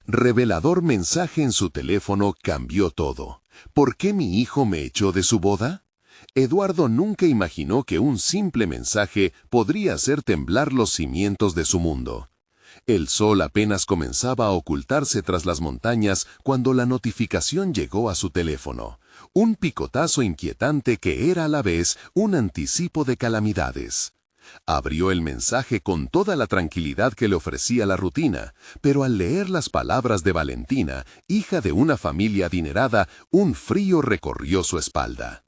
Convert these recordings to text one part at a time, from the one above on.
Revelador mensaje en su teléfono cambió todo. ¿Por qué mi hijo me echó de su boda? Eduardo nunca imaginó que un simple mensaje podría hacer temblar los cimientos de su mundo. El sol apenas comenzaba a ocultarse tras las montañas cuando la notificación llegó a su teléfono. Un picotazo inquietante que era a la vez un anticipo de calamidades. Abrió el mensaje con toda la tranquilidad que le ofrecía la rutina, pero al leer las palabras de Valentina, hija de una familia adinerada, un frío recorrió su espalda.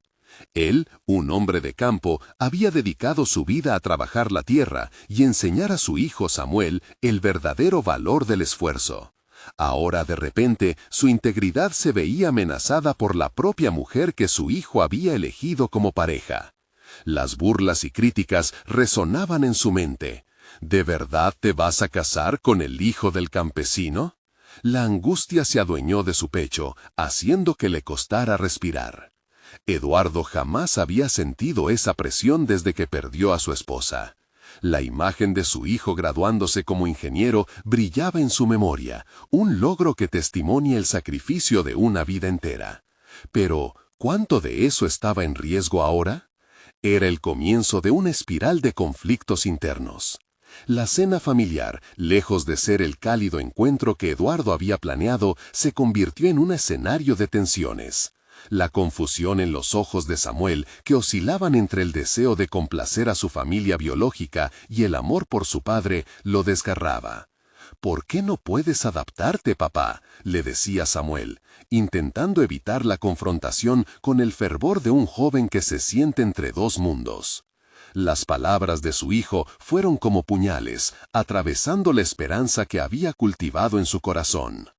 Él, un hombre de campo, había dedicado su vida a trabajar la tierra y enseñar a su hijo Samuel el verdadero valor del esfuerzo. Ahora, de repente, su integridad se veía amenazada por la propia mujer que su hijo había elegido como pareja. Las burlas y críticas resonaban en su mente. ¿De verdad te vas a casar con el hijo del campesino? La angustia se adueñó de su pecho, haciendo que le costara respirar. Eduardo jamás había sentido esa presión desde que perdió a su esposa. La imagen de su hijo graduándose como ingeniero brillaba en su memoria, un logro que testimonia el sacrificio de una vida entera. Pero, ¿cuánto de eso estaba en riesgo ahora? Era el comienzo de una espiral de conflictos internos. La cena familiar, lejos de ser el cálido encuentro que Eduardo había planeado, se convirtió en un escenario de tensiones. La confusión en los ojos de Samuel, que oscilaban entre el deseo de complacer a su familia biológica y el amor por su padre, lo desgarraba. «¿Por qué no puedes adaptarte, papá?», le decía Samuel, intentando evitar la confrontación con el fervor de un joven que se siente entre dos mundos. Las palabras de su hijo fueron como puñales, atravesando la esperanza que había cultivado en su corazón.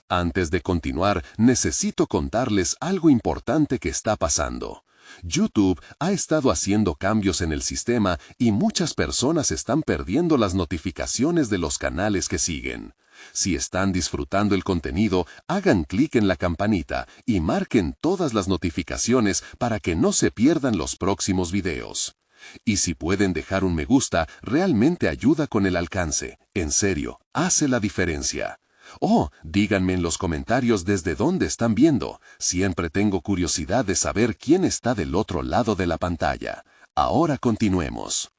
Antes de continuar, necesito contarles algo importante que está pasando. YouTube ha estado haciendo cambios en el sistema y muchas personas están perdiendo las notificaciones de los canales que siguen. Si están disfrutando el contenido, hagan clic en la campanita y marquen todas las notificaciones para que no se pierdan los próximos videos. Y si pueden dejar un me gusta, realmente ayuda con el alcance. En serio, hace la diferencia. Oh, díganme en los comentarios desde dónde están viendo. Siempre tengo curiosidad de saber quién está del otro lado de la pantalla. Ahora continuemos.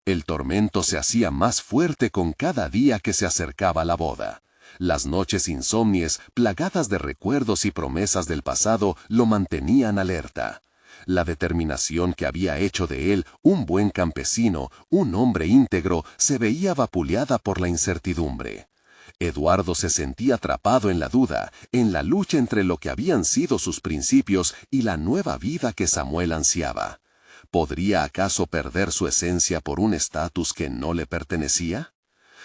El tormento se hacía más fuerte con cada día que se acercaba la boda. Las noches insomnes, plagadas de recuerdos y promesas del pasado, lo mantenían alerta. La determinación que había hecho de él un buen campesino, un hombre íntegro, se veía vapuleada por la incertidumbre. Eduardo se sentía atrapado en la duda, en la lucha entre lo que habían sido sus principios y la nueva vida que Samuel ansiaba. ¿Podría acaso perder su esencia por un estatus que no le pertenecía?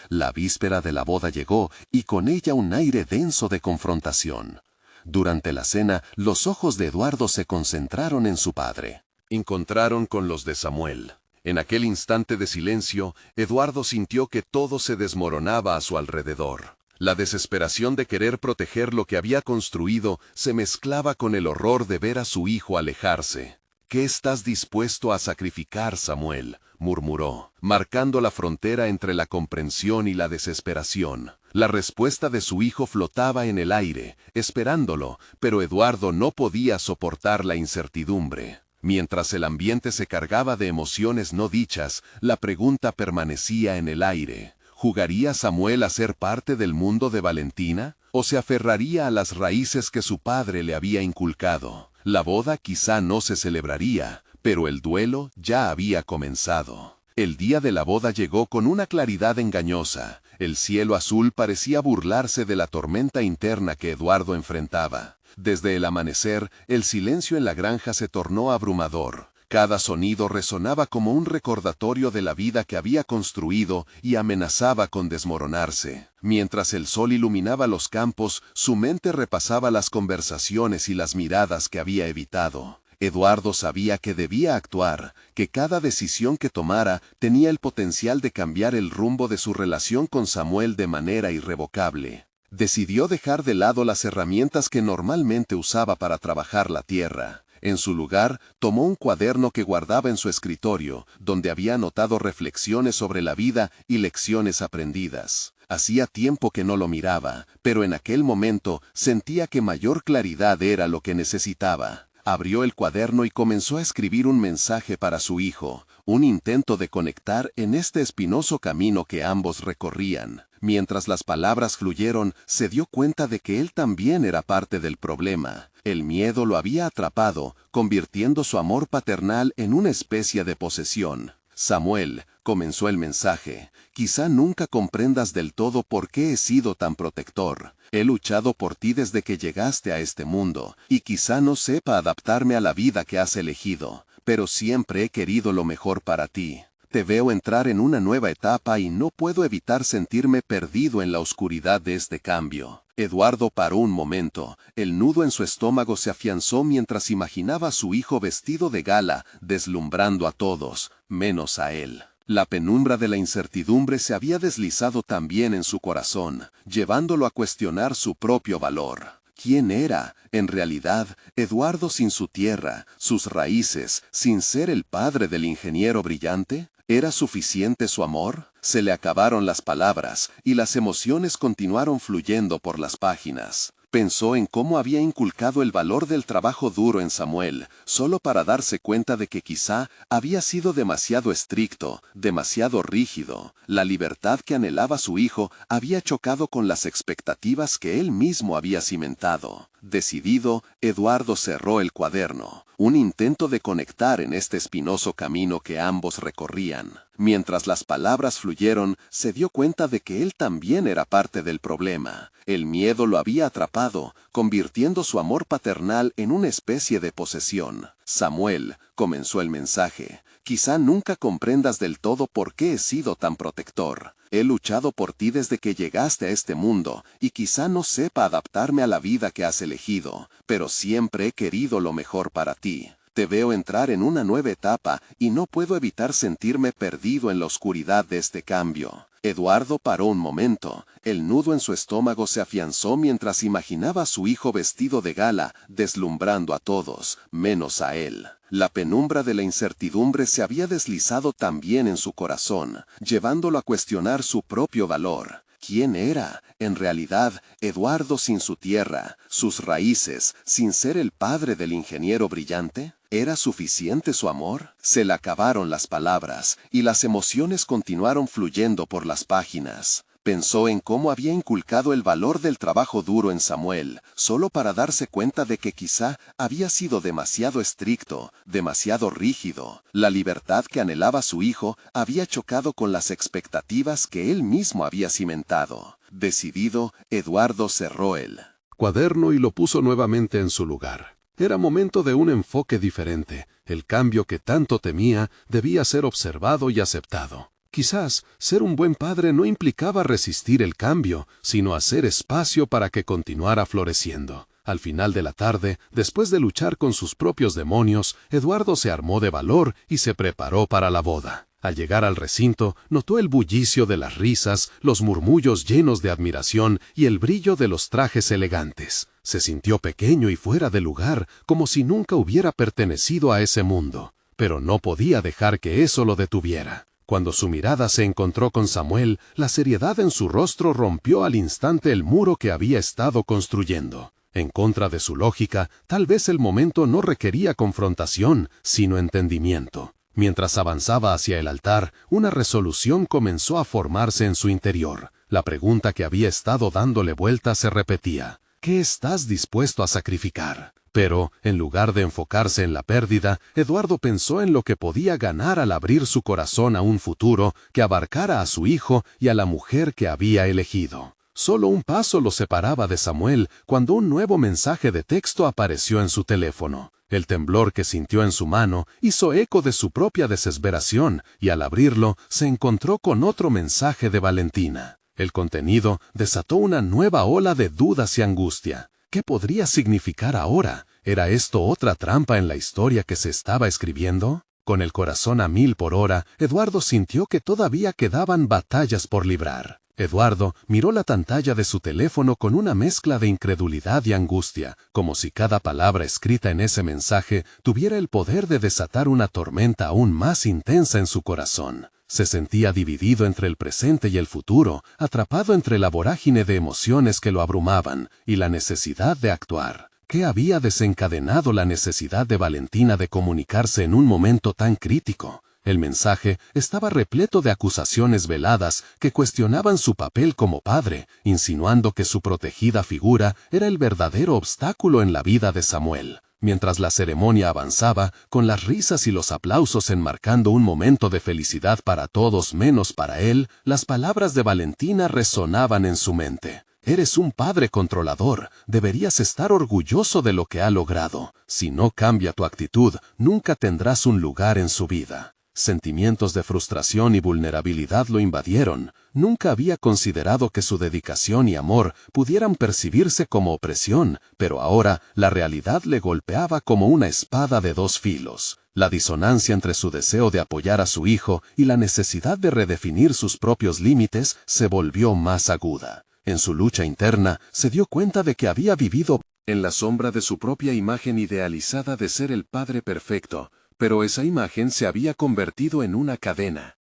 La víspera de la boda llegó y con ella un aire denso de confrontación. Durante la cena, los ojos de Eduardo se concentraron en su padre. Encontraron con los de Samuel. En aquel instante de silencio, Eduardo sintió que todo se desmoronaba a su alrededor. La desesperación de querer proteger lo que había construido se mezclaba con el horror de ver a su hijo alejarse. «¿Qué estás dispuesto a sacrificar, Samuel?», murmuró, marcando la frontera entre la comprensión y la desesperación. La respuesta de su hijo flotaba en el aire, esperándolo, pero Eduardo no podía soportar la incertidumbre. Mientras el ambiente se cargaba de emociones no dichas, la pregunta permanecía en el aire. ¿Jugaría Samuel a ser parte del mundo de Valentina? ¿O se aferraría a las raíces que su padre le había inculcado? La boda quizá no se celebraría, pero el duelo ya había comenzado. El día de la boda llegó con una claridad engañosa. El cielo azul parecía burlarse de la tormenta interna que Eduardo enfrentaba. Desde el amanecer, el silencio en la granja se tornó abrumador. Cada sonido resonaba como un recordatorio de la vida que había construido y amenazaba con desmoronarse. Mientras el sol iluminaba los campos, su mente repasaba las conversaciones y las miradas que había evitado. Eduardo sabía que debía actuar, que cada decisión que tomara tenía el potencial de cambiar el rumbo de su relación con Samuel de manera irrevocable. Decidió dejar de lado las herramientas que normalmente usaba para trabajar la tierra. En su lugar, tomó un cuaderno que guardaba en su escritorio, donde había anotado reflexiones sobre la vida y lecciones aprendidas. Hacía tiempo que no lo miraba, pero en aquel momento sentía que mayor claridad era lo que necesitaba. Abrió el cuaderno y comenzó a escribir un mensaje para su hijo, un intento de conectar en este espinoso camino que ambos recorrían. Mientras las palabras fluyeron, se dio cuenta de que él también era parte del problema. El miedo lo había atrapado, convirtiendo su amor paternal en una especie de posesión. Samuel, comenzó el mensaje, quizá nunca comprendas del todo por qué he sido tan protector. He luchado por ti desde que llegaste a este mundo, y quizá no sepa adaptarme a la vida que has elegido, pero siempre he querido lo mejor para ti. Te veo entrar en una nueva etapa y no puedo evitar sentirme perdido en la oscuridad de este cambio. Eduardo paró un momento. El nudo en su estómago se afianzó mientras imaginaba a su hijo vestido de gala, deslumbrando a todos, menos a él. La penumbra de la incertidumbre se había deslizado también en su corazón, llevándolo a cuestionar su propio valor. ¿Quién era, en realidad, Eduardo sin su tierra, sus raíces, sin ser el padre del ingeniero brillante? ¿Era suficiente su amor? Se le acabaron las palabras, y las emociones continuaron fluyendo por las páginas. Pensó en cómo había inculcado el valor del trabajo duro en Samuel, solo para darse cuenta de que quizá había sido demasiado estricto, demasiado rígido. La libertad que anhelaba su hijo había chocado con las expectativas que él mismo había cimentado. Decidido, Eduardo cerró el cuaderno, un intento de conectar en este espinoso camino que ambos recorrían. Mientras las palabras fluyeron, se dio cuenta de que él también era parte del problema. El miedo lo había atrapado, convirtiendo su amor paternal en una especie de posesión. Samuel, comenzó el mensaje, quizá nunca comprendas del todo por qué he sido tan protector. He luchado por ti desde que llegaste a este mundo, y quizá no sepa adaptarme a la vida que has elegido, pero siempre he querido lo mejor para ti. Te veo entrar en una nueva etapa y no puedo evitar sentirme perdido en la oscuridad de este cambio. Eduardo paró un momento. El nudo en su estómago se afianzó mientras imaginaba a su hijo vestido de gala, deslumbrando a todos, menos a él. La penumbra de la incertidumbre se había deslizado también en su corazón, llevándolo a cuestionar su propio valor. ¿Quién era, en realidad, Eduardo sin su tierra, sus raíces, sin ser el padre del ingeniero brillante? ¿Era suficiente su amor? Se le acabaron las palabras, y las emociones continuaron fluyendo por las páginas. Pensó en cómo había inculcado el valor del trabajo duro en Samuel, solo para darse cuenta de que quizá había sido demasiado estricto, demasiado rígido. La libertad que anhelaba su hijo había chocado con las expectativas que él mismo había cimentado. Decidido, Eduardo cerró el cuaderno y lo puso nuevamente en su lugar. Era momento de un enfoque diferente. El cambio que tanto temía debía ser observado y aceptado. Quizás ser un buen padre no implicaba resistir el cambio, sino hacer espacio para que continuara floreciendo. Al final de la tarde, después de luchar con sus propios demonios, Eduardo se armó de valor y se preparó para la boda. Al llegar al recinto, notó el bullicio de las risas, los murmullos llenos de admiración y el brillo de los trajes elegantes. Se sintió pequeño y fuera de lugar, como si nunca hubiera pertenecido a ese mundo. Pero no podía dejar que eso lo detuviera. Cuando su mirada se encontró con Samuel, la seriedad en su rostro rompió al instante el muro que había estado construyendo. En contra de su lógica, tal vez el momento no requería confrontación, sino entendimiento. Mientras avanzaba hacia el altar, una resolución comenzó a formarse en su interior. La pregunta que había estado dándole vuelta se repetía: ¿qué estás dispuesto a sacrificar? Pero, en lugar de enfocarse en la pérdida, Eduardo pensó en lo que podía ganar al abrir su corazón a un futuro que abarcara a su hijo y a la mujer que había elegido. Solo un paso lo separaba de Samuel cuando un nuevo mensaje de texto apareció en su teléfono. El temblor que sintió en su mano hizo eco de su propia desesperación y al abrirlo se encontró con otro mensaje de Valentina. El contenido desató una nueva ola de dudas y angustia. ¿Qué podría significar ahora? ¿Era esto otra trampa en la historia que se estaba escribiendo? Con el corazón a 1000 por hora, Eduardo sintió que todavía quedaban batallas por librar. Eduardo miró la pantalla de su teléfono con una mezcla de incredulidad y angustia, como si cada palabra escrita en ese mensaje tuviera el poder de desatar una tormenta aún más intensa en su corazón. Se sentía dividido entre el presente y el futuro, atrapado entre la vorágine de emociones que lo abrumaban y la necesidad de actuar. ¿Qué había desencadenado la necesidad de Valentina de comunicarse en un momento tan crítico? El mensaje estaba repleto de acusaciones veladas que cuestionaban su papel como padre, insinuando que su protegida figura era el verdadero obstáculo en la vida de Samuel. Mientras la ceremonia avanzaba, con las risas y los aplausos enmarcando un momento de felicidad para todos menos para él, las palabras de Valentina resonaban en su mente. Eres un padre controlador, deberías estar orgulloso de lo que ha logrado. Si no cambia tu actitud, nunca tendrás un lugar en su vida. Sentimientos de frustración y vulnerabilidad lo invadieron. Nunca había considerado que su dedicación y amor pudieran percibirse como opresión, pero ahora la realidad le golpeaba como una espada de dos filos. La disonancia entre su deseo de apoyar a su hijo y la necesidad de redefinir sus propios límites se volvió más aguda. En su lucha interna, se dio cuenta de que había vivido en la sombra de su propia imagen idealizada de ser el padre perfecto, pero esa imagen se había convertido en una cadena.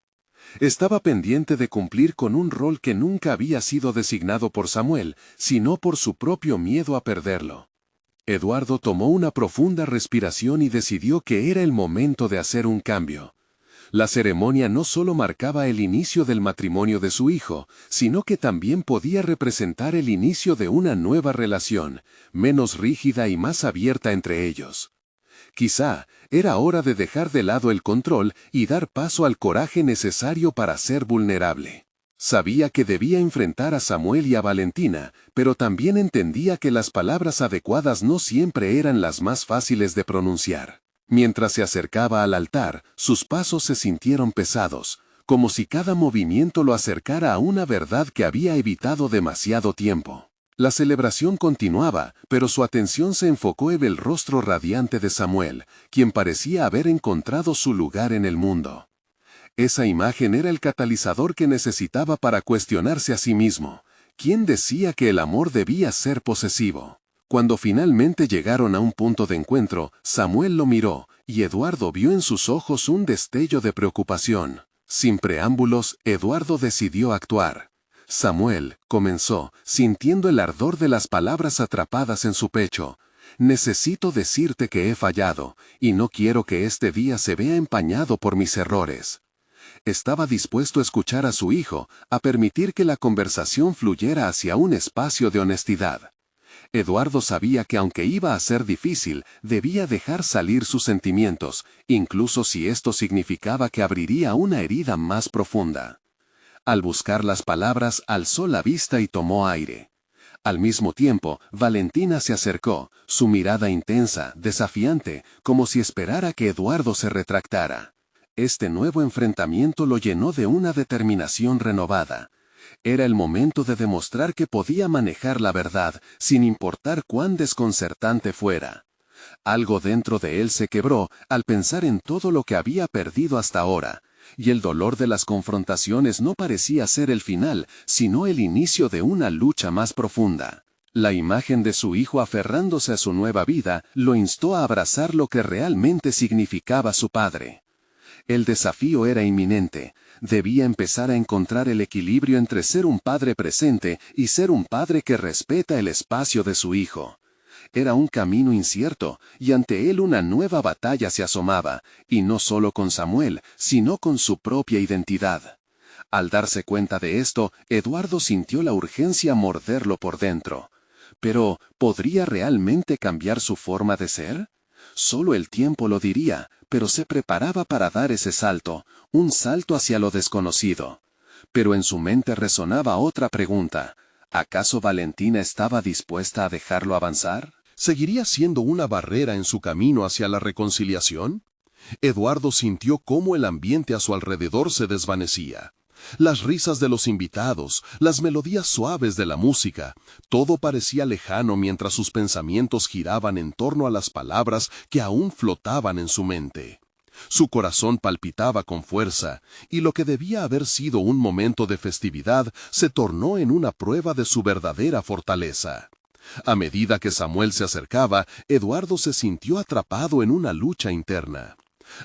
Estaba pendiente de cumplir con un rol que nunca había sido designado por Samuel, sino por su propio miedo a perderlo. Eduardo tomó una profunda respiración y decidió que era el momento de hacer un cambio. La ceremonia no solo marcaba el inicio del matrimonio de su hijo, sino que también podía representar el inicio de una nueva relación, menos rígida y más abierta entre ellos. Quizá era hora de dejar de lado el control y dar paso al coraje necesario para ser vulnerable. Sabía que debía enfrentar a Samuel y a Valentina, pero también entendía que las palabras adecuadas no siempre eran las más fáciles de pronunciar. Mientras se acercaba al altar, sus pasos se sintieron pesados, como si cada movimiento lo acercara a una verdad que había evitado demasiado tiempo. La celebración continuaba, pero su atención se enfocó en el rostro radiante de Samuel, quien parecía haber encontrado su lugar en el mundo. Esa imagen era el catalizador que necesitaba para cuestionarse a sí mismo. ¿Quién decía que el amor debía ser posesivo? Cuando finalmente llegaron a un punto de encuentro, Samuel lo miró, y Eduardo vio en sus ojos un destello de preocupación. Sin preámbulos, Eduardo decidió actuar. Samuel, comenzó, sintiendo el ardor de las palabras atrapadas en su pecho. Necesito decirte que he fallado, y no quiero que este día se vea empañado por mis errores. Estaba dispuesto a escuchar a su hijo, a permitir que la conversación fluyera hacia un espacio de honestidad. Eduardo sabía que aunque iba a ser difícil, debía dejar salir sus sentimientos, incluso si esto significaba que abriría una herida más profunda. Al buscar las palabras, alzó la vista y tomó aire. Al mismo tiempo, Valentina se acercó, su mirada intensa, desafiante, como si esperara que Eduardo se retractara. Este nuevo enfrentamiento lo llenó de una determinación renovada. Era el momento de demostrar que podía manejar la verdad, sin importar cuán desconcertante fuera. Algo dentro de él se quebró al pensar en todo lo que había perdido hasta ahora, y el dolor de las confrontaciones no parecía ser el final, sino el inicio de una lucha más profunda. La imagen de su hijo aferrándose a su nueva vida lo instó a abrazar lo que realmente significaba su padre. El desafío era inminente. Debía empezar a encontrar el equilibrio entre ser un padre presente y ser un padre que respeta el espacio de su hijo. Era un camino incierto, y ante él una nueva batalla se asomaba, y no solo con Samuel, sino con su propia identidad. Al darse cuenta de esto, Eduardo sintió la urgencia morderlo por dentro. Pero, ¿podría realmente cambiar su forma de ser? Solo el tiempo lo diría, pero se preparaba para dar ese salto, un salto hacia lo desconocido. Pero en su mente resonaba otra pregunta. ¿Acaso Valentina estaba dispuesta a dejarlo avanzar? ¿Seguiría siendo una barrera en su camino hacia la reconciliación? Eduardo sintió cómo el ambiente a su alrededor se desvanecía. Las risas de los invitados, las melodías suaves de la música, todo parecía lejano mientras sus pensamientos giraban en torno a las palabras que aún flotaban en su mente. Su corazón palpitaba con fuerza, y lo que debía haber sido un momento de festividad se tornó en una prueba de su verdadera fortaleza. A medida que Samuel se acercaba, Eduardo se sintió atrapado en una lucha interna.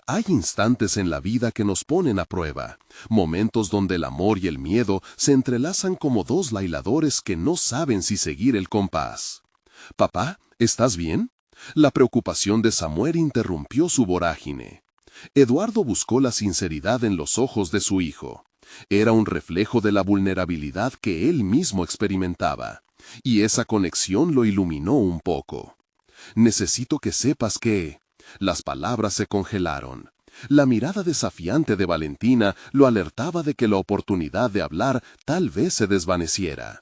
Hay instantes en la vida que nos ponen a prueba, momentos donde el amor y el miedo se entrelazan como dos bailadores que no saben si seguir el compás. «Papá, ¿estás bien?». La preocupación de Samuel interrumpió su vorágine. Eduardo buscó la sinceridad en los ojos de su hijo. Era un reflejo de la vulnerabilidad que él mismo experimentaba, y esa conexión lo iluminó un poco. «Necesito que sepas que...». Las palabras se congelaron. La mirada desafiante de Valentina lo alertaba de que la oportunidad de hablar tal vez se desvaneciera.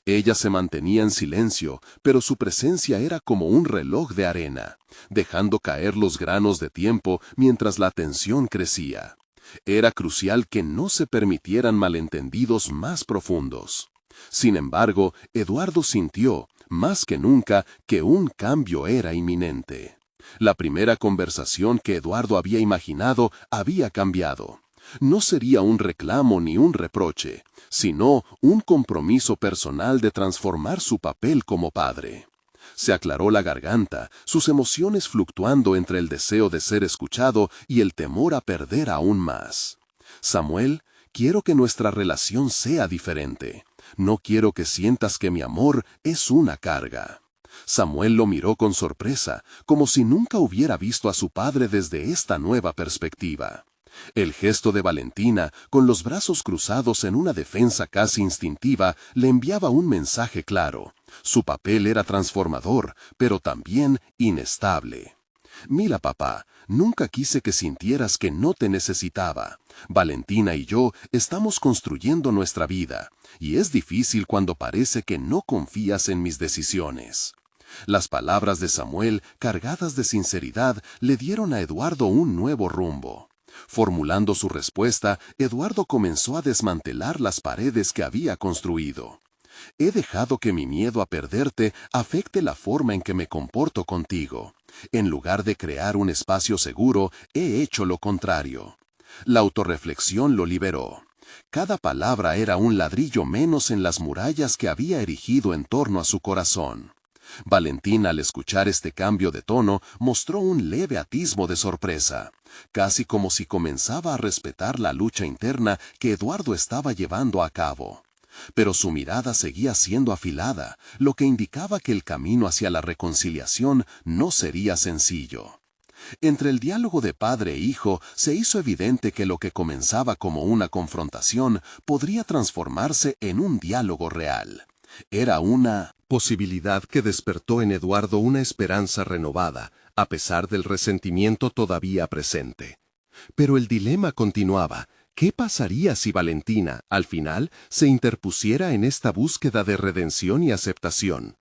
Ella se mantenía en silencio, pero su presencia era como un reloj de arena, dejando caer los granos de tiempo mientras la tensión crecía. Era crucial que no se permitieran malentendidos más profundos. Sin embargo, Eduardo sintió, más que nunca, que un cambio era inminente. La primera conversación que Eduardo había imaginado había cambiado. No sería un reclamo ni un reproche, sino un compromiso personal de transformar su papel como padre. Se aclaró la garganta, sus emociones fluctuando entre el deseo de ser escuchado y el temor a perder aún más. «Samuel, quiero que nuestra relación sea diferente. No quiero que sientas que mi amor es una carga». Samuel lo miró con sorpresa, como si nunca hubiera visto a su padre desde esta nueva perspectiva. El gesto de Valentina, con los brazos cruzados en una defensa casi instintiva, le enviaba un mensaje claro. Su papel era transformador, pero también inestable. «Mira, papá, nunca quise que sintieras que no te necesitaba. Valentina y yo estamos construyendo nuestra vida, y es difícil cuando parece que no confías en mis decisiones». Las palabras de Samuel, cargadas de sinceridad, le dieron a Eduardo un nuevo rumbo. Formulando su respuesta, Eduardo comenzó a desmantelar las paredes que había construido. «He dejado que mi miedo a perderte afecte la forma en que me comporto contigo. En lugar de crear un espacio seguro, he hecho lo contrario». La autorreflexión lo liberó. Cada palabra era un ladrillo menos en las murallas que había erigido en torno a su corazón. Valentina, al escuchar este cambio de tono, mostró un leve atisbo de sorpresa, casi como si comenzaba a respetar la lucha interna que Eduardo estaba llevando a cabo. Pero su mirada seguía siendo afilada, lo que indicaba que el camino hacia la reconciliación no sería sencillo. Entre el diálogo de padre e hijo se hizo evidente que lo que comenzaba como una confrontación podría transformarse en un diálogo real. Era una posibilidad que despertó en Eduardo una esperanza renovada, a pesar del resentimiento todavía presente. Pero el dilema continuaba. ¿Qué pasaría si Valentina, al final, se interpusiera en esta búsqueda de redención y aceptación?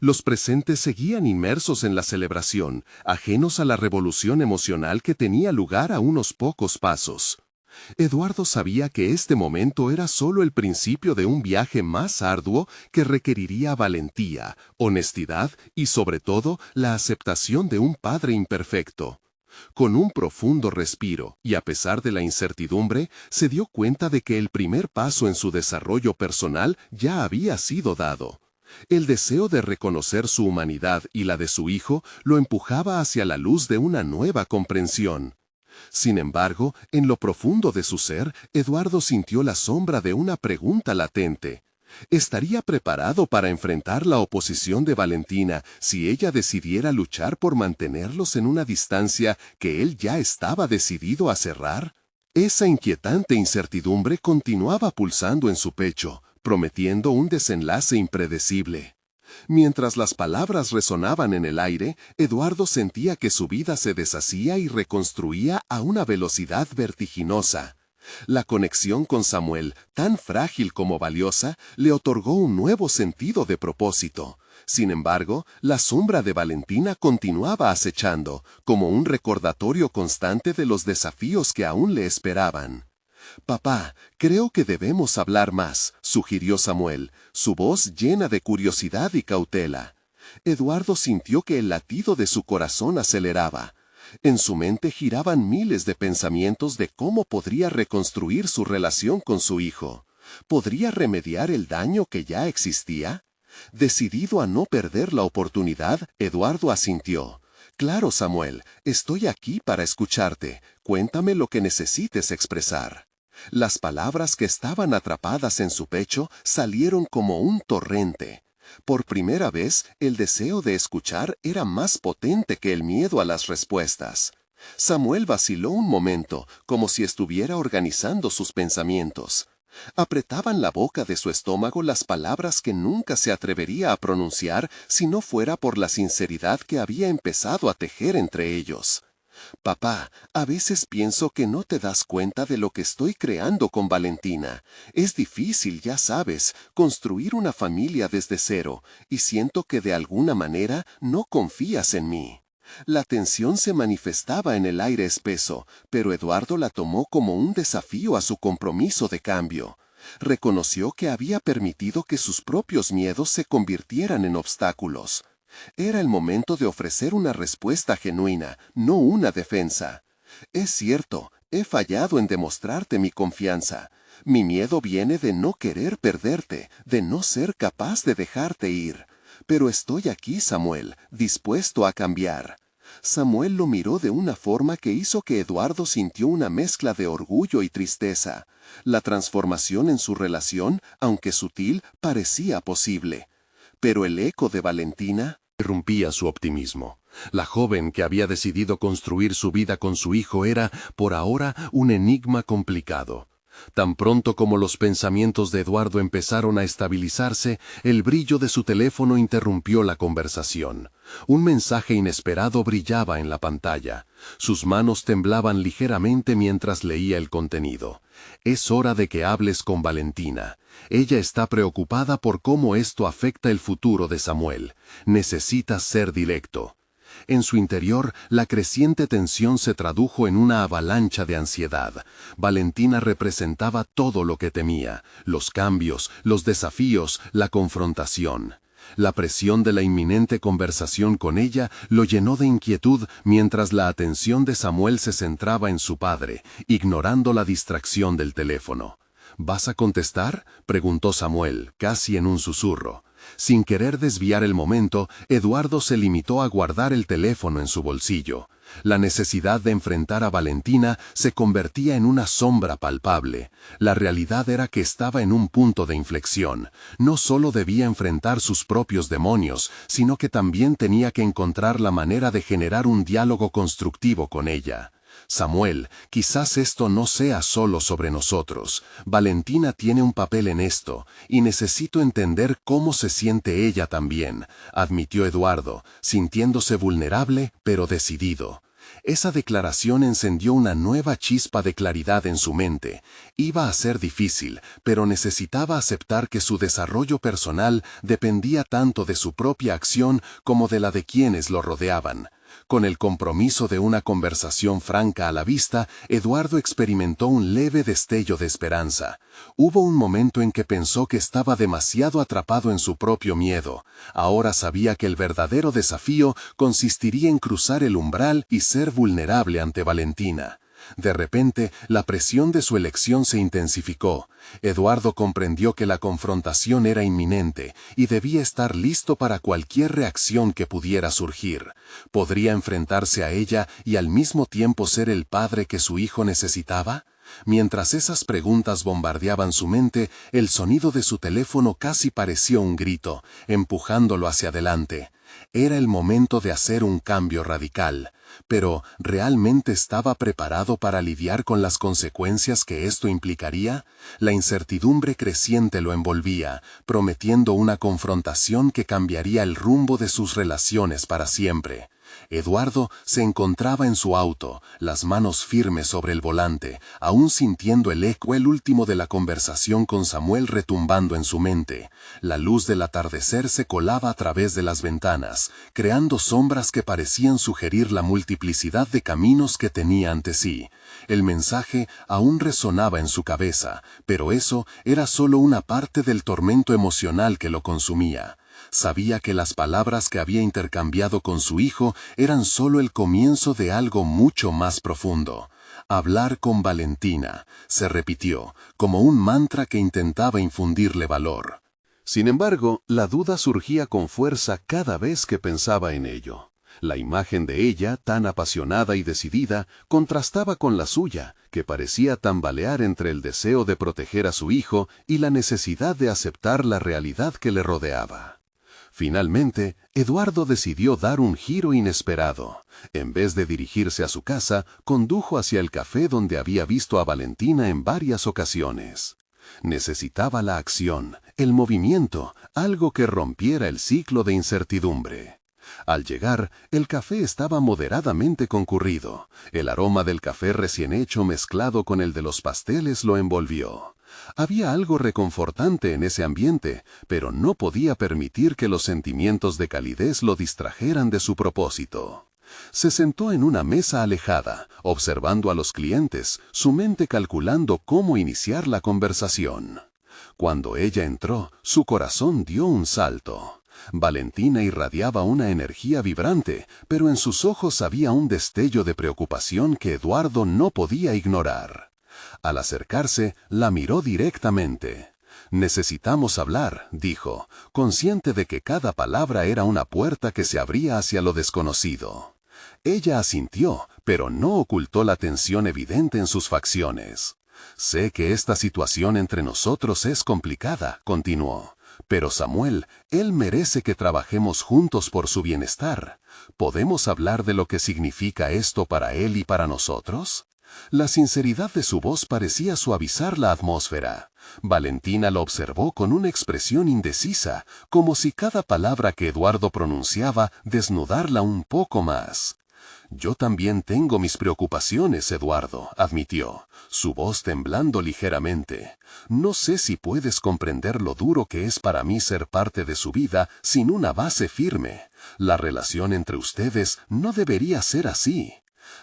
Los presentes seguían inmersos en la celebración, ajenos a la revolución emocional que tenía lugar a unos pocos pasos. Eduardo sabía que este momento era solo el principio de un viaje más arduo que requeriría valentía, honestidad y, sobre todo, la aceptación de un padre imperfecto. Con un profundo respiro, y a pesar de la incertidumbre, se dio cuenta de que el primer paso en su desarrollo personal ya había sido dado. El deseo de reconocer su humanidad y la de su hijo lo empujaba hacia la luz de una nueva comprensión. Sin embargo, en lo profundo de su ser, Eduardo sintió la sombra de una pregunta latente. ¿Estaría preparado para enfrentar la oposición de Valentina si ella decidiera luchar por mantenerlos en una distancia que él ya estaba decidido a cerrar? Esa inquietante incertidumbre continuaba pulsando en su pecho, prometiendo un desenlace impredecible. Mientras las palabras resonaban en el aire, Eduardo sentía que su vida se deshacía y reconstruía a una velocidad vertiginosa. La conexión con Samuel, tan frágil como valiosa, le otorgó un nuevo sentido de propósito. Sin embargo, la sombra de Valentina continuaba acechando, como un recordatorio constante de los desafíos que aún le esperaban. «Papá, creo que debemos hablar más», sugirió Samuel, su voz llena de curiosidad y cautela. Eduardo sintió que el latido de su corazón aceleraba. En su mente giraban miles de pensamientos de cómo podría reconstruir su relación con su hijo. ¿Podría remediar el daño que ya existía? Decidido a no perder la oportunidad, Eduardo asintió. Claro, Samuel, estoy aquí para escucharte. Cuéntame lo que necesites expresar. Las palabras que estaban atrapadas en su pecho salieron como un torrente. Por primera vez, el deseo de escuchar era más potente que el miedo a las respuestas. Samuel vaciló un momento, como si estuviera organizando sus pensamientos. Apretaban la boca de su estómago las palabras que nunca se atrevería a pronunciar si no fuera por la sinceridad que había empezado a tejer entre ellos. Papá, a veces pienso que no te das cuenta de lo que estoy creando con Valentina. Es difícil, ya sabes, construir una familia desde cero, y siento que de alguna manera no confías en mí. La tensión se manifestaba en el aire espeso, pero Eduardo la tomó como un desafío a su compromiso de cambio. Reconoció que había permitido que sus propios miedos se convirtieran en obstáculos. Era el momento de ofrecer una respuesta genuina, no una defensa. Es cierto, he fallado en demostrarte mi confianza. Mi miedo viene de no querer perderte, de no ser capaz de dejarte ir. Pero estoy aquí, Samuel, dispuesto a cambiar. Samuel lo miró de una forma que hizo que Eduardo sintió una mezcla de orgullo y tristeza. La transformación en su relación, aunque sutil, parecía posible. Pero el eco de Valentina interrumpía su optimismo. La joven que había decidido construir su vida con su hijo era, por ahora, un enigma complicado. Tan pronto como los pensamientos de Eduardo empezaron a estabilizarse, el brillo de su teléfono interrumpió la conversación. Un mensaje inesperado brillaba en la pantalla. Sus manos temblaban ligeramente mientras leía el contenido. Es hora de que hables con Valentina. Ella está preocupada por cómo esto afecta el futuro de Samuel. Necesitas ser directo. En su interior, la creciente tensión se tradujo en una avalancha de ansiedad. Valentina representaba todo lo que temía: los cambios, los desafíos, la confrontación. La presión de la inminente conversación con ella lo llenó de inquietud mientras la atención de Samuel se centraba en su padre, ignorando la distracción del teléfono. ¿Vas a contestar?, preguntó Samuel, casi en un susurro. Sin querer desviar el momento, Eduardo se limitó a guardar el teléfono en su bolsillo. La necesidad de enfrentar a Valentina se convertía en una sombra palpable. La realidad era que estaba en un punto de inflexión. No solo debía enfrentar sus propios demonios, sino que también tenía que encontrar la manera de generar un diálogo constructivo con ella. Samuel, quizás esto no sea solo sobre nosotros. Valentina tiene un papel en esto, y necesito entender cómo se siente ella también, admitió Eduardo, sintiéndose vulnerable pero decidido. Esa declaración encendió una nueva chispa de claridad en su mente. Iba a ser difícil, pero necesitaba aceptar que su desarrollo personal dependía tanto de su propia acción como de la de quienes lo rodeaban. Con el compromiso de una conversación franca a la vista, Eduardo experimentó un leve destello de esperanza. Hubo un momento en que pensó que estaba demasiado atrapado en su propio miedo. Ahora sabía que el verdadero desafío consistiría en cruzar el umbral y ser vulnerable ante Valentina. De repente, la presión de su elección se intensificó. Eduardo comprendió que la confrontación era inminente y debía estar listo para cualquier reacción que pudiera surgir. ¿Podría enfrentarse a ella y al mismo tiempo ser el padre que su hijo necesitaba? Mientras esas preguntas bombardeaban su mente, el sonido de su teléfono casi pareció un grito, empujándolo hacia adelante. Era el momento de hacer un cambio radical. Pero, ¿realmente estaba preparado para lidiar con las consecuencias que esto implicaría? La incertidumbre creciente lo envolvía, prometiendo una confrontación que cambiaría el rumbo de sus relaciones para siempre. Eduardo se encontraba en su auto, las manos firmes sobre el volante, aún sintiendo el eco último de la conversación con Samuel retumbando en su mente. La luz del atardecer se colaba a través de las ventanas, creando sombras que parecían sugerir la multiplicidad de caminos que tenía ante sí. El mensaje aún resonaba en su cabeza, pero eso era solo una parte del tormento emocional que lo consumía. Sabía que las palabras que había intercambiado con su hijo eran solo el comienzo de algo mucho más profundo. Hablar con Valentina, se repitió, como un mantra que intentaba infundirle valor. Sin embargo, la duda surgía con fuerza cada vez que pensaba en ello. La imagen de ella, tan apasionada y decidida, contrastaba con la suya, que parecía tambalear entre el deseo de proteger a su hijo y la necesidad de aceptar la realidad que le rodeaba. Finalmente, Eduardo decidió dar un giro inesperado. En vez de dirigirse a su casa, condujo hacia el café donde había visto a Valentina en varias ocasiones. Necesitaba la acción, el movimiento, algo que rompiera el ciclo de incertidumbre. Al llegar, el café estaba moderadamente concurrido. El aroma del café recién hecho mezclado con el de los pasteles lo envolvió. Había algo reconfortante en ese ambiente, pero no podía permitir que los sentimientos de calidez lo distrajeran de su propósito. Se sentó en una mesa alejada, observando a los clientes, su mente calculando cómo iniciar la conversación. Cuando ella entró, su corazón dio un salto. Valentina irradiaba una energía vibrante, pero en sus ojos había un destello de preocupación que Eduardo no podía ignorar. Al acercarse, la miró directamente. «Necesitamos hablar», dijo, consciente de que cada palabra era una puerta que se abría hacia lo desconocido. Ella asintió, pero no ocultó la tensión evidente en sus facciones. «Sé que esta situación entre nosotros es complicada», continuó. «Pero Samuel, él merece que trabajemos juntos por su bienestar. ¿Podemos hablar de lo que significa esto para él y para nosotros?» La sinceridad de su voz parecía suavizar la atmósfera. Valentina lo observó con una expresión indecisa, como si cada palabra que Eduardo pronunciaba desnudarla un poco más. «Yo también tengo mis preocupaciones, Eduardo», admitió, su voz temblando ligeramente. «No sé si puedes comprender lo duro que es para mí ser parte de su vida sin una base firme. La relación entre ustedes no debería ser así».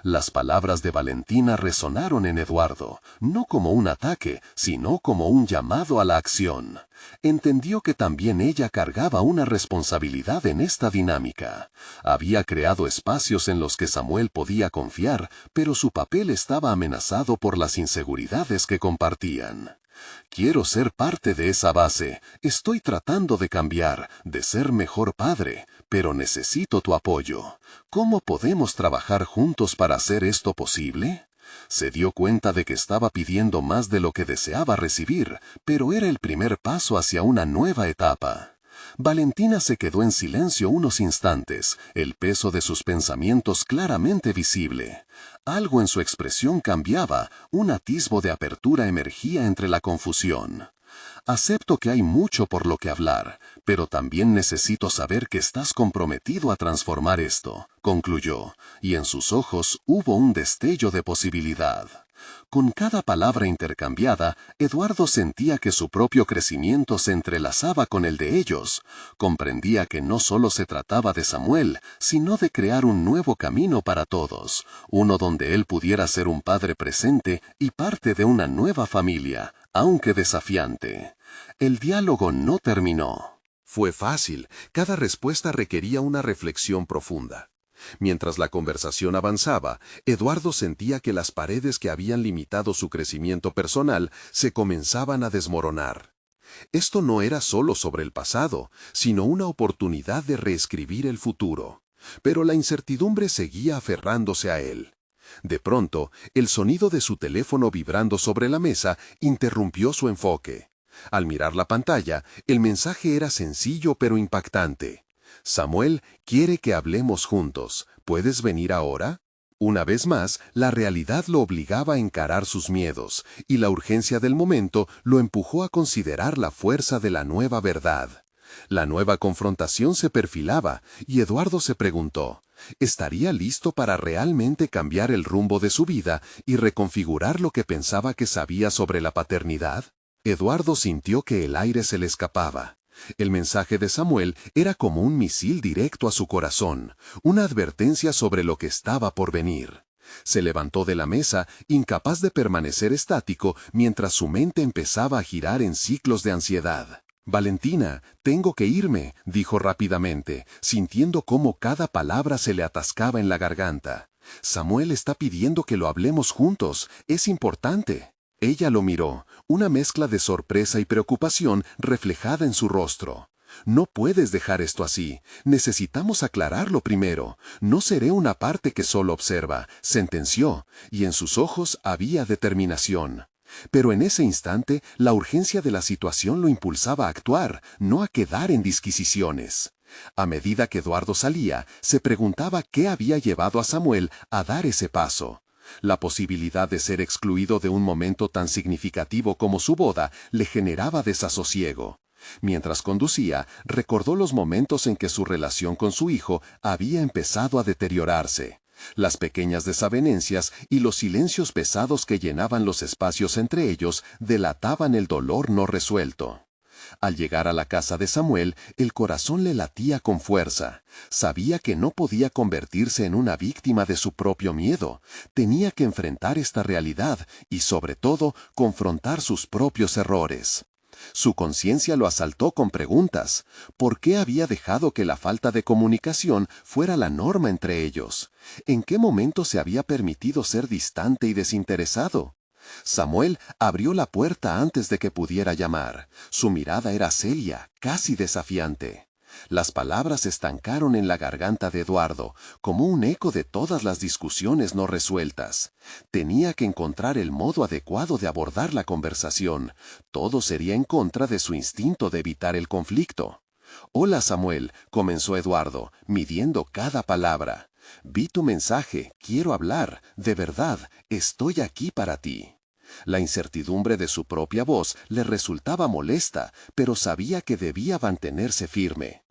Las palabras de Valentina resonaron en Eduardo, no como un ataque, sino como un llamado a la acción. Entendió que también ella cargaba una responsabilidad en esta dinámica. Había creado espacios en los que Samuel podía confiar, pero su papel estaba amenazado por las inseguridades que compartían. «Quiero ser parte de esa base. Estoy tratando de cambiar, de ser mejor padre, pero necesito tu apoyo. ¿Cómo podemos trabajar juntos para hacer esto posible?» Se dio cuenta de que estaba pidiendo más de lo que deseaba recibir, pero era el primer paso hacia una nueva etapa. Valentina se quedó en silencio unos instantes, el peso de sus pensamientos claramente visible. Algo en su expresión cambiaba, un atisbo de apertura emergía entre la confusión. «Acepto que hay mucho por lo que hablar, pero también necesito saber que estás comprometido a transformar esto», concluyó, y en sus ojos hubo un destello de posibilidad. Con cada palabra intercambiada, Eduardo sentía que su propio crecimiento se entrelazaba con el de ellos. Comprendía que no solo se trataba de Samuel, sino de crear un nuevo camino para todos, uno donde él pudiera ser un padre presente y parte de una nueva familia, aunque desafiante. El diálogo no terminó. Fue fácil, cada respuesta requería una reflexión profunda. Mientras la conversación avanzaba, Eduardo sentía que las paredes que habían limitado su crecimiento personal se comenzaban a desmoronar. Esto no era solo sobre el pasado, sino una oportunidad de reescribir el futuro. Pero la incertidumbre seguía aferrándose a él. De pronto, el sonido de su teléfono vibrando sobre la mesa interrumpió su enfoque. Al mirar la pantalla, el mensaje era sencillo pero impactante. «Samuel quiere que hablemos juntos. ¿Puedes venir ahora?» Una vez más, la realidad lo obligaba a encarar sus miedos, y la urgencia del momento lo empujó a considerar la fuerza de la nueva verdad. La nueva confrontación se perfilaba, y Eduardo se preguntó, ¿estaría listo para realmente cambiar el rumbo de su vida y reconfigurar lo que pensaba que sabía sobre la paternidad? Eduardo sintió que el aire se le escapaba. El mensaje de Samuel era como un misil directo a su corazón, una advertencia sobre lo que estaba por venir. Se levantó de la mesa, incapaz de permanecer estático, mientras su mente empezaba a girar en ciclos de ansiedad. Valentina, tengo que irme, dijo rápidamente, sintiendo cómo cada palabra se le atascaba en la garganta. Samuel está pidiendo que lo hablemos juntos, es importante. Ella lo miró, una mezcla de sorpresa y preocupación reflejada en su rostro. No puedes dejar esto así, necesitamos aclararlo primero. No seré una parte que solo observa, sentenció, y en sus ojos había determinación. Pero en ese instante, la urgencia de la situación lo impulsaba a actuar, no a quedar en disquisiciones. A medida que Eduardo salía, se preguntaba qué había llevado a Samuel a dar ese paso. La posibilidad de ser excluido de un momento tan significativo como su boda le generaba desasosiego. Mientras conducía, recordó los momentos en que su relación con su hijo había empezado a deteriorarse. Las pequeñas desavenencias y los silencios pesados que llenaban los espacios entre ellos delataban el dolor no resuelto. Al llegar a la casa de Samuel, el corazón le latía con fuerza. Sabía que no podía convertirse en una víctima de su propio miedo. Tenía que enfrentar esta realidad y, sobre todo, confrontar sus propios errores. Su conciencia lo asaltó con preguntas. ¿Por qué había dejado que la falta de comunicación fuera la norma entre ellos? ¿En qué momento se había permitido ser distante y desinteresado? Samuel abrió la puerta antes de que pudiera llamar. Su mirada era seria, casi desafiante. Las palabras se estancaron en la garganta de Eduardo, como un eco de todas las discusiones no resueltas. Tenía que encontrar el modo adecuado de abordar la conversación. Todo sería en contra de su instinto de evitar el conflicto. «Hola, Samuel», comenzó Eduardo, midiendo cada palabra. «Vi tu mensaje, quiero hablar, de verdad, estoy aquí para ti». La incertidumbre de su propia voz le resultaba molesta, pero sabía que debía mantenerse firme.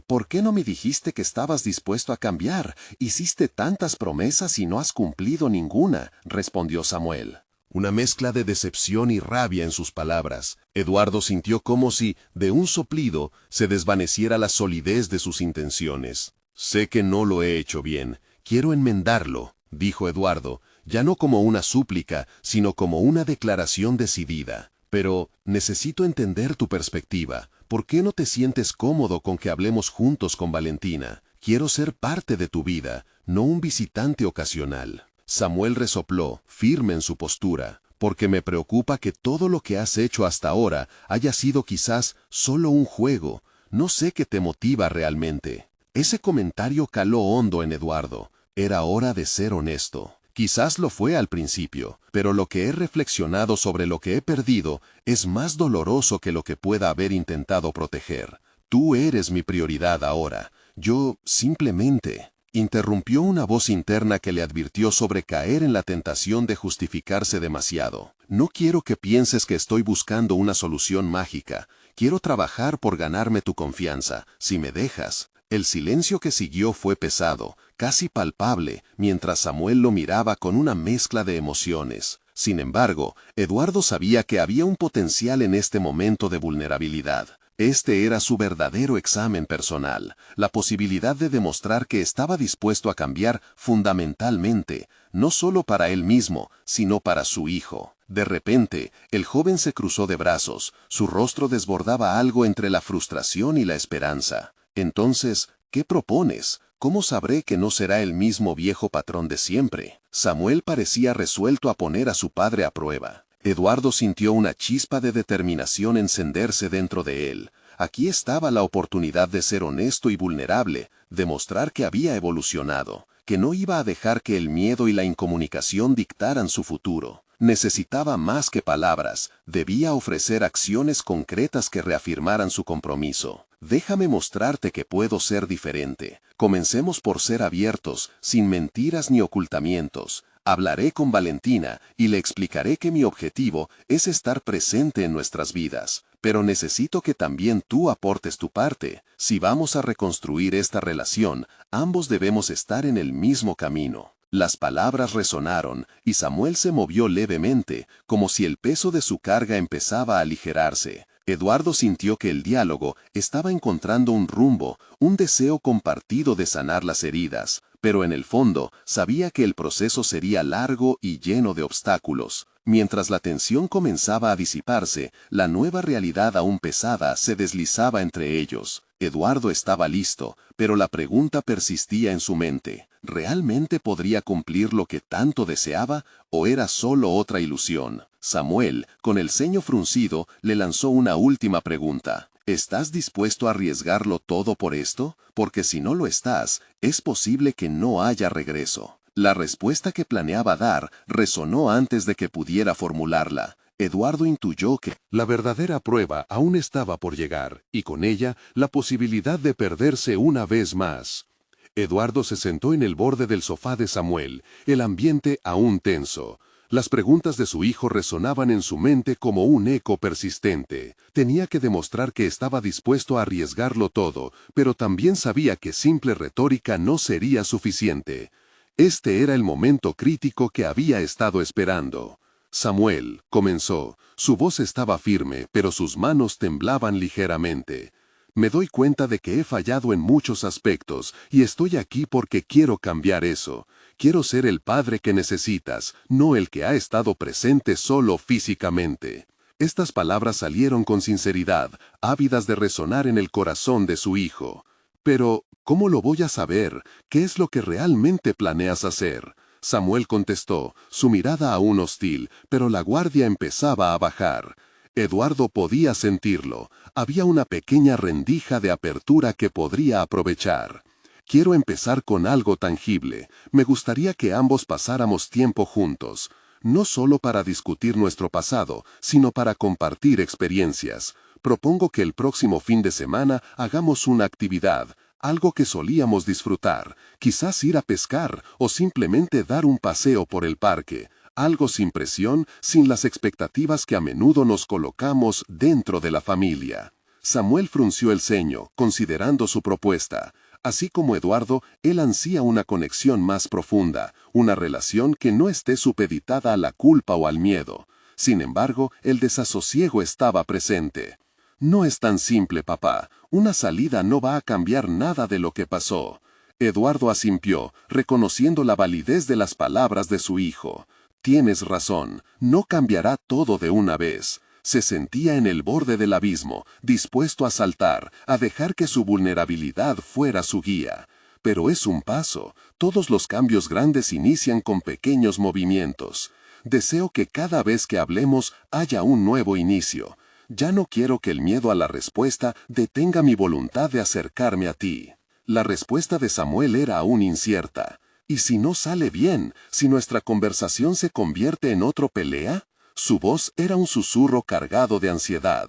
«¿Por qué no me dijiste que estabas dispuesto a cambiar? Hiciste tantas promesas y no has cumplido ninguna», respondió Samuel. Una mezcla de decepción y rabia en sus palabras. Eduardo sintió como si, de un soplido, se desvaneciera la solidez de sus intenciones. «Sé que no lo he hecho bien. Quiero enmendarlo», dijo Eduardo, ya no como una súplica, sino como una declaración decidida. «Pero necesito entender tu perspectiva. ¿Por qué no te sientes cómodo con que hablemos juntos con Valentina? Quiero ser parte de tu vida, no un visitante ocasional». Samuel resopló, firme en su postura. «Porque me preocupa que todo lo que has hecho hasta ahora haya sido quizás solo un juego. No sé qué te motiva realmente». Ese comentario caló hondo en Eduardo. Era hora de ser honesto. Quizás lo fue al principio, pero lo que he reflexionado sobre lo que he perdido es más doloroso que lo que pueda haber intentado proteger. Tú eres mi prioridad ahora. Yo simplemente... Interrumpió una voz interna que le advirtió sobre caer en la tentación de justificarse demasiado. «Noquiero que pienses que estoy buscando una solución mágica. Quiero trabajar por ganarme tu confianza, si me dejas». El silencio que siguió fue pesado, casi palpable, mientras Samuel lo miraba con una mezcla de emociones. Sin embargo, Eduardo sabía que había un potencial en este momento de vulnerabilidad. Este era su verdadero examen personal, la posibilidad de demostrar que estaba dispuesto a cambiar fundamentalmente, no solo para él mismo, sino para su hijo. De repente, el joven se cruzó de brazos, su rostro desbordaba algo entre la frustración y la esperanza. «Entonces, ¿qué propones? ¿Cómo sabré que no será el mismo viejo patrón de siempre?» Samuel parecía resuelto a poner a su padre a prueba. Eduardo sintió una chispa de determinación encenderse dentro de él. Aquí estaba la oportunidad de ser honesto y vulnerable, demostrar que había evolucionado, que no iba a dejar que el miedo y la incomunicación dictaran su futuro. Necesitaba más que palabras, debía ofrecer acciones concretas que reafirmaran su compromiso. «Déjame mostrarte que puedo ser diferente. Comencemos por ser abiertos, sin mentiras ni ocultamientos. Hablaré con Valentina y le explicaré que mi objetivo es estar presente en nuestras vidas. Pero necesito que también tú aportes tu parte. Si vamos a reconstruir esta relación, ambos debemos estar en el mismo camino». Las palabras resonaron, y Samuel se movió levemente, como si el peso de su carga empezaba a aligerarse. Eduardo sintió que el diálogo estaba encontrando un rumbo, un deseo compartido de sanar las heridas, pero en el fondo sabía que el proceso sería largo y lleno de obstáculos. Mientras la tensión comenzaba a disiparse, la nueva realidad aún pesada se deslizaba entre ellos. Eduardo estaba listo, pero la pregunta persistía en su mente. ¿Realmente podría cumplir lo que tanto deseaba, o era solo otra ilusión? Samuel, con el ceño fruncido, le lanzó una última pregunta. ¿Estás dispuesto a arriesgarlo todo por esto? Porque si no lo estás, es posible que no haya regreso. La respuesta que planeaba dar resonó antes de que pudiera formularla. Eduardo intuyó que la verdadera prueba aún estaba por llegar, y con ella la posibilidad de perderse una vez más. Eduardo se sentó en el borde del sofá de Samuel, el ambiente aún tenso. Las preguntas de su hijo resonaban en su mente como un eco persistente. Tenía que demostrar que estaba dispuesto a arriesgarlo todo, pero también sabía que simple retórica no sería suficiente. Este era el momento crítico que había estado esperando. Samuel, comenzó. Su voz estaba firme, pero sus manos temblaban ligeramente. Me doy cuenta de que he fallado en muchos aspectos, y estoy aquí porque quiero cambiar eso. Quiero ser el padre que necesitas, no el que ha estado presente solo físicamente. Estas palabras salieron con sinceridad, ávidas de resonar en el corazón de su hijo. Pero, ¿cómo lo voy a saber? ¿Qué es lo que realmente planeas hacer? Samuel contestó, su mirada aún hostil, pero la guardia empezaba a bajar. Eduardo podía sentirlo. Había una pequeña rendija de apertura que podría aprovechar. Quiero empezar con algo tangible. Me gustaría que ambos pasáramos tiempo juntos. No solo para discutir nuestro pasado, sino para compartir experiencias. Propongo que el próximo fin de semana hagamos una actividad, algo que solíamos disfrutar, quizás ir a pescar o simplemente dar un paseo por el parque, algo sin presión, sin las expectativas que a menudo nos colocamos dentro de la familia. Samuel frunció el ceño, considerando su propuesta. Así como Eduardo, él ansía una conexión más profunda, una relación que no esté supeditada a la culpa o al miedo. Sin embargo, el desasosiego estaba presente. No es tan simple, papá. Una salida no va a cambiar nada de lo que pasó. Eduardo asintió, reconociendo la validez de las palabras de su hijo. Tienes razón, no cambiará todo de una vez. Se sentía en el borde del abismo, dispuesto a saltar, a dejar que su vulnerabilidad fuera su guía. Pero es un paso. Todos los cambios grandes inician con pequeños movimientos. Deseo que cada vez que hablemos haya un nuevo inicio. Ya no quiero que el miedo a la respuesta detenga mi voluntad de acercarme a ti. La respuesta de Samuel era aún incierta. ¿Y si no sale bien? ¿Si nuestra conversación se convierte en otra pelea? Su voz era un susurro cargado de ansiedad.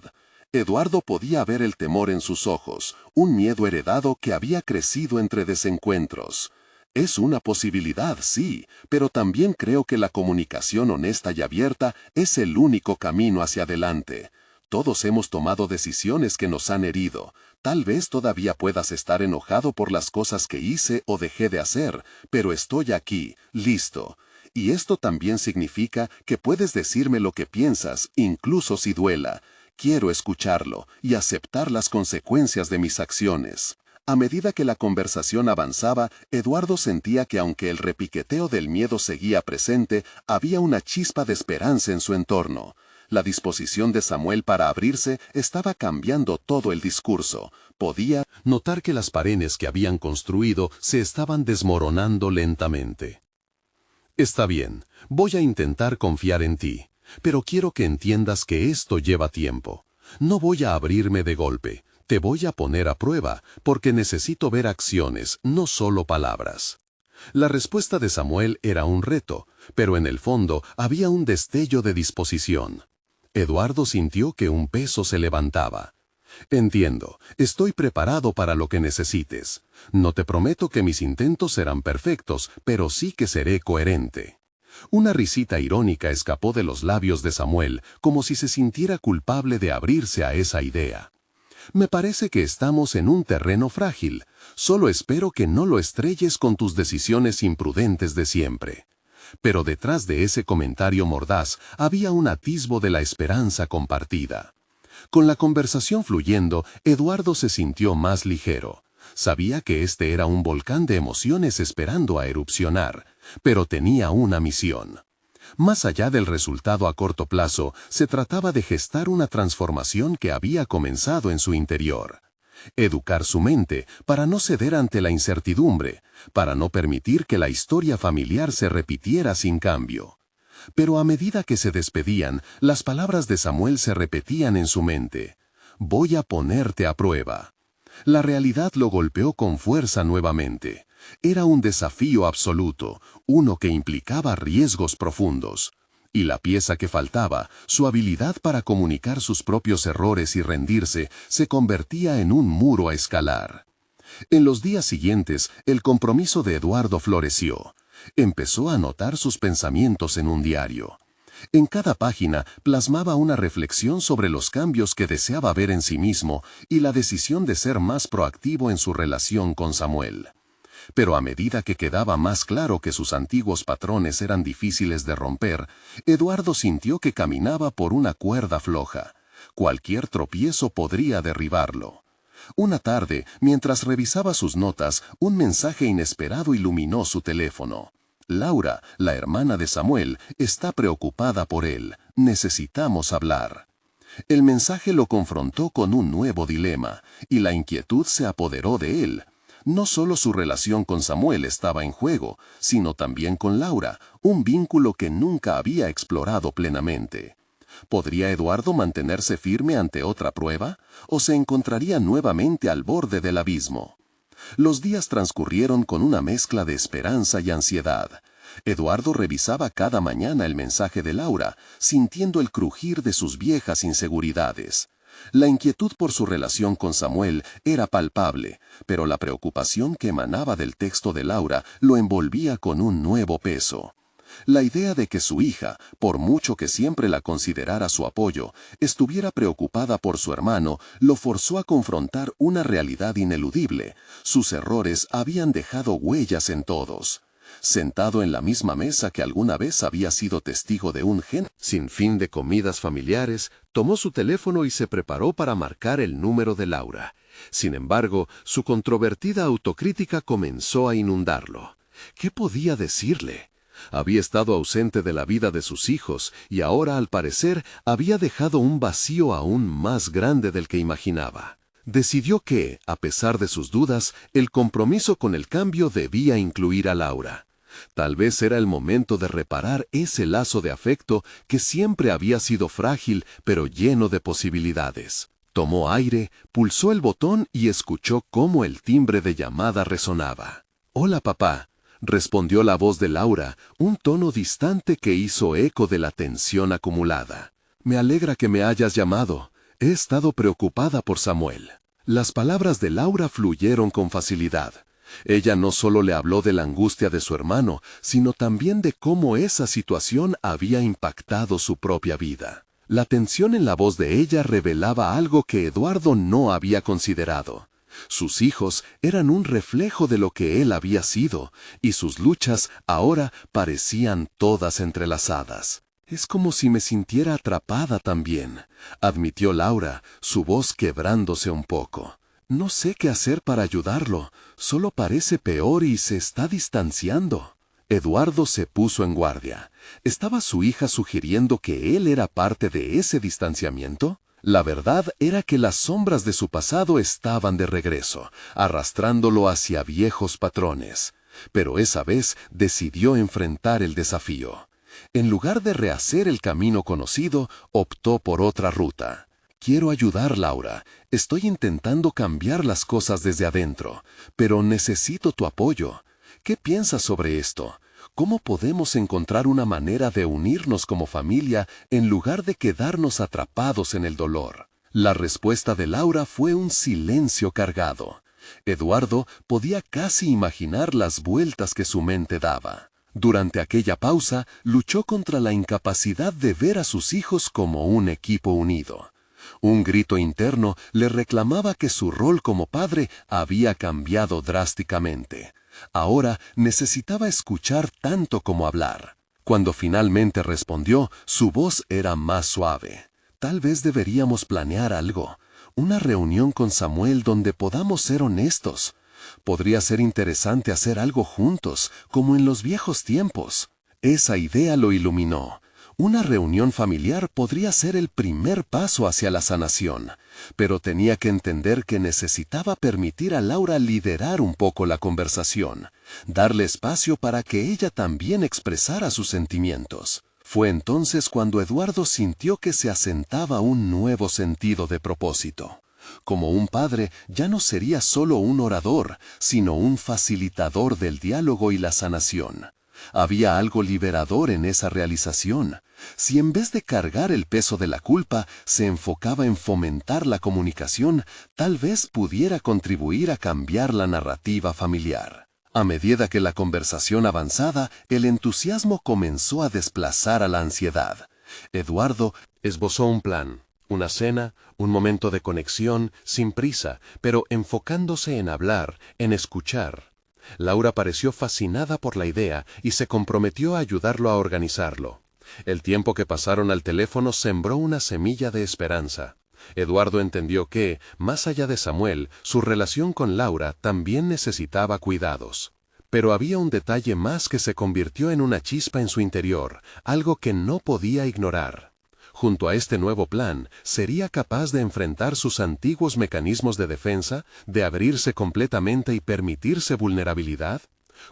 Eduardo podía ver el temor en sus ojos, un miedo heredado que había crecido entre desencuentros. Es una posibilidad, sí, pero también creo que la comunicación honesta y abierta es el único camino hacia adelante. Todos hemos tomado decisiones que nos han herido. Tal vez todavía puedas estar enojado por las cosas que hice o dejé de hacer, pero estoy aquí, listo. Y esto también significa que puedes decirme lo que piensas, incluso si duela. Quiero escucharlo y aceptar las consecuencias de mis acciones. A medida que la conversación avanzaba, Eduardo sentía que aunque el repiqueteo del miedo seguía presente, había una chispa de esperanza en su entorno. La disposición de Samuel para abrirse estaba cambiando todo el discurso. Podía notar que las paredes que habían construido se estaban desmoronando lentamente. Está bien, voy a intentar confiar en ti, pero quiero que entiendas que esto lleva tiempo. No voy a abrirme de golpe, te voy a poner a prueba, porque necesito ver acciones, no solo palabras. La respuesta de Samuel era un reto, pero en el fondo había un destello de disposición. Eduardo sintió que un peso se levantaba. Entiendo, estoy preparado para lo que necesites. No te prometo que mis intentos serán perfectos, pero sí que seré coherente. Una risita irónica escapó de los labios de Samuel, como si se sintiera culpable de abrirse a esa idea. Me parece que estamos en un terreno frágil. Solo espero que no lo estrelles con tus decisiones imprudentes de siempre. Pero detrás de ese comentario mordaz había un atisbo de la esperanza compartida. Con la conversación fluyendo, Eduardo se sintió más ligero. Sabía que este era un volcán de emociones esperando a erupcionar, pero tenía una misión. Más allá del resultado a corto plazo, se trataba de gestar una transformación que había comenzado en su interior. Educar su mente para no ceder ante la incertidumbre, para no permitir que la historia familiar se repitiera sin cambio. Pero a medida que se despedían, las palabras de Samuel se repetían en su mente. Voy a ponerte a prueba. La realidad lo golpeó con fuerza nuevamente. Era un desafío absoluto, uno que implicaba riesgos profundos. Y la pieza que faltaba, su habilidad para comunicar sus propios errores y rendirse, se convertía en un muro a escalar. En los días siguientes, el compromiso de Eduardo floreció. Empezó a anotar sus pensamientos en un diario. En cada página plasmaba una reflexión sobre los cambios que deseaba ver en sí mismo y la decisión de ser más proactivo en su relación con Samuel. Pero a medida que quedaba más claro que sus antiguos patrones eran difíciles de romper, Eduardo sintió que caminaba por una cuerda floja. Cualquier tropiezo podría derribarlo. Una tarde, mientras revisaba sus notas, un mensaje inesperado iluminó su teléfono. Laura, la hermana de Samuel, está preocupada por él. Necesitamos hablar. El mensaje lo confrontó con un nuevo dilema, y la inquietud se apoderó de él. No solo su relación con Samuel estaba en juego, sino también con Laura, un vínculo que nunca había explorado plenamente. ¿Podría Eduardo mantenerse firme ante otra prueba? ¿O se encontraría nuevamente al borde del abismo? Los días transcurrieron con una mezcla de esperanza y ansiedad. Eduardo revisaba cada mañana el mensaje de Laura, sintiendo el crujir de sus viejas inseguridades. La inquietud por su relación con Samuel era palpable, pero la preocupación que emanaba del texto de Laura lo envolvía con un nuevo peso. La idea de que su hija, por mucho que siempre la considerara su apoyo, estuviera preocupada por su hermano, lo forzó a confrontar una realidad ineludible. Sus errores habían dejado huellas en todos. Sentado en la misma mesa que alguna vez había sido testigo de un sinfín de comidas familiares, tomó su teléfono y se preparó para marcar el número de Laura. Sin embargo, su controvertida autocrítica comenzó a inundarlo. ¿Qué podía decirle? Había estado ausente de la vida de sus hijos y ahora, al parecer, había dejado un vacío aún más grande del que imaginaba. Decidió que, a pesar de sus dudas, el compromiso con el cambio debía incluir a Laura. Tal vez era el momento de reparar ese lazo de afecto que siempre había sido frágil pero lleno de posibilidades. Tomó aire, pulsó el botón y escuchó cómo el timbre de llamada resonaba. «Hola, papá», respondió la voz de Laura, un tono distante que hizo eco de la tensión acumulada. «Me alegra que me hayas llamado. He estado preocupada por Samuel». Las palabras de Laura fluyeron con facilidad. Ella no solo le habló de la angustia de su hermano, sino también de cómo esa situación había impactado su propia vida. La tensión en la voz de ella revelaba algo que Eduardo no había considerado. Sus hijos eran un reflejo de lo que él había sido, y sus luchas ahora parecían todas entrelazadas. «Es como si me sintiera atrapada también», admitió Laura, su voz quebrándose un poco. «No sé qué hacer para ayudarlo, solo parece peor y se está distanciando». Eduardo se puso en guardia. ¿Estaba su hija sugiriendo que él era parte de ese distanciamiento? La verdad era que las sombras de su pasado estaban de regreso, arrastrándolo hacia viejos patrones. Pero esa vez decidió enfrentar el desafío. En lugar de rehacer el camino conocido, optó por otra ruta. «Quiero ayudar, Laura. Estoy intentando cambiar las cosas desde adentro, pero necesito tu apoyo. ¿Qué piensas sobre esto? ¿Cómo podemos encontrar una manera de unirnos como familia en lugar de quedarnos atrapados en el dolor?» La respuesta de Laura fue un silencio cargado. Eduardo podía casi imaginar las vueltas que su mente daba. Durante aquella pausa, luchó contra la incapacidad de ver a sus hijos como un equipo unido. Un grito interno le reclamaba que su rol como padre había cambiado drásticamente. Ahora necesitaba escuchar tanto como hablar. Cuando finalmente respondió, su voz era más suave. «Tal vez deberíamos planear algo. Una reunión con Samuel donde podamos ser honestos. Podría ser interesante hacer algo juntos, como en los viejos tiempos». Esa idea lo iluminó. Una reunión familiar podría ser el primer paso hacia la sanación, pero tenía que entender que necesitaba permitir a Laura liderar un poco la conversación, darle espacio para que ella también expresara sus sentimientos. Fue entonces cuando Eduardo sintió que se asentaba un nuevo sentido de propósito. Como un padre, ya no sería solo un orador, sino un facilitador del diálogo y la sanación. Había algo liberador en esa realización. Si en vez de cargar el peso de la culpa, se enfocaba en fomentar la comunicación, tal vez pudiera contribuir a cambiar la narrativa familiar. A medida que la conversación avanzaba, el entusiasmo comenzó a desplazar a la ansiedad. Eduardo esbozó un plan, una cena, un momento de conexión, sin prisa, pero enfocándose en hablar, en escuchar. Laura pareció fascinada por la idea y se comprometió a ayudarlo a organizarlo. El tiempo que pasaron al teléfono sembró una semilla de esperanza. Eduardo entendió que, más allá de Samuel, su relación con Laura también necesitaba cuidados. Pero había un detalle más que se convirtió en una chispa en su interior, algo que no podía ignorar. Junto a este nuevo plan, ¿sería capaz de enfrentar sus antiguos mecanismos de defensa, de abrirse completamente y permitirse vulnerabilidad?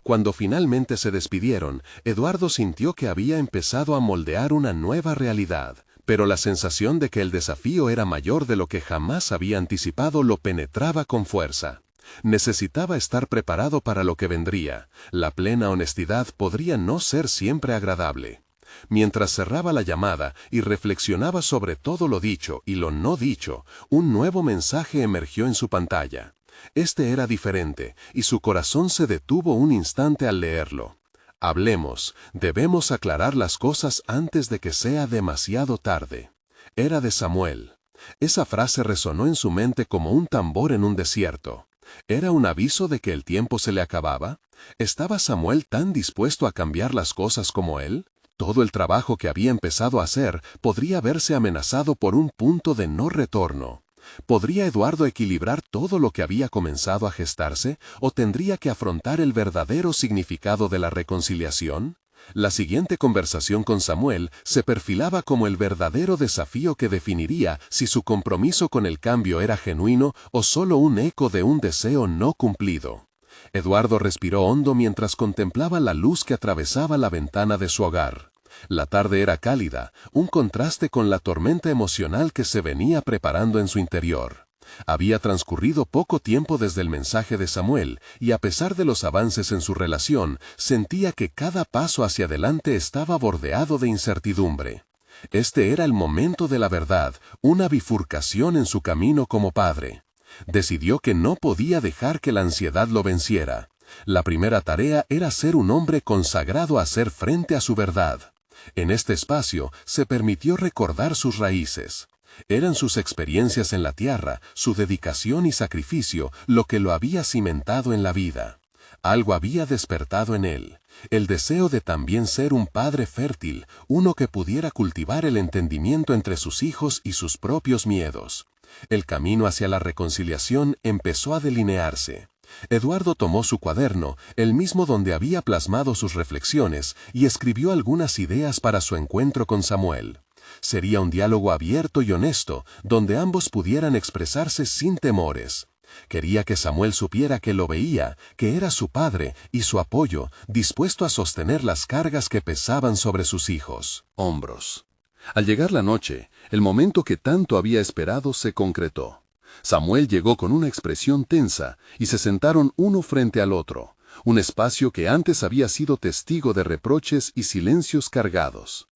Cuando finalmente se despidieron, Eduardo sintió que había empezado a moldear una nueva realidad, pero la sensación de que el desafío era mayor de lo que jamás había anticipado lo penetraba con fuerza. Necesitaba estar preparado para lo que vendría. La plena honestidad podría no ser siempre agradable. Mientras cerraba la llamada y reflexionaba sobre todo lo dicho y lo no dicho, un nuevo mensaje emergió en su pantalla. Este era diferente, y su corazón se detuvo un instante al leerlo. Hablemos, debemos aclarar las cosas antes de que sea demasiado tarde. Era de Samuel. Esa frase resonó en su mente como un tambor en un desierto. ¿Era un aviso de que el tiempo se le acababa? ¿Estaba Samuel tan dispuesto a cambiar las cosas como él? Todo el trabajo que había empezado a hacer podría verse amenazado por un punto de no retorno. ¿Podría Eduardo equilibrar todo lo que había comenzado a gestarse, o tendría que afrontar el verdadero significado de la reconciliación? La siguiente conversación con Samuel se perfilaba como el verdadero desafío que definiría si su compromiso con el cambio era genuino o solo un eco de un deseo no cumplido. Eduardo respiró hondo mientras contemplaba la luz que atravesaba la ventana de su hogar. La tarde era cálida, un contraste con la tormenta emocional que se venía preparando en su interior. Había transcurrido poco tiempo desde el mensaje de Samuel, y a pesar de los avances en su relación, sentía que cada paso hacia adelante estaba bordeado de incertidumbre. Este era el momento de la verdad, una bifurcación en su camino como padre. Decidió que no podía dejar que la ansiedad lo venciera. La primera tarea era ser un hombre consagrado a hacer frente a su verdad. En este espacio se permitió recordar sus raíces. Eran sus experiencias en la tierra, su dedicación y sacrificio, lo que lo había cimentado en la vida. Algo había despertado en él, el deseo de también ser un padre fértil, uno que pudiera cultivar el entendimiento entre sus hijos y sus propios miedos. El camino hacia la reconciliación empezó a delinearse. Eduardo tomó su cuaderno, el mismo donde había plasmado sus reflexiones, y escribió algunas ideas para su encuentro con Samuel. Sería un diálogo abierto y honesto, donde ambos pudieran expresarse sin temores. Quería que Samuel supiera que lo veía, que era su padre y su apoyo, dispuesto a sostener las cargas que pesaban sobre sus hijos. Hombros. Al llegar la noche, el momento que tanto había esperado se concretó. Samuel llegó con una expresión tensa y se sentaron uno frente al otro, un espacio que antes había sido testigo de reproches y silencios cargados.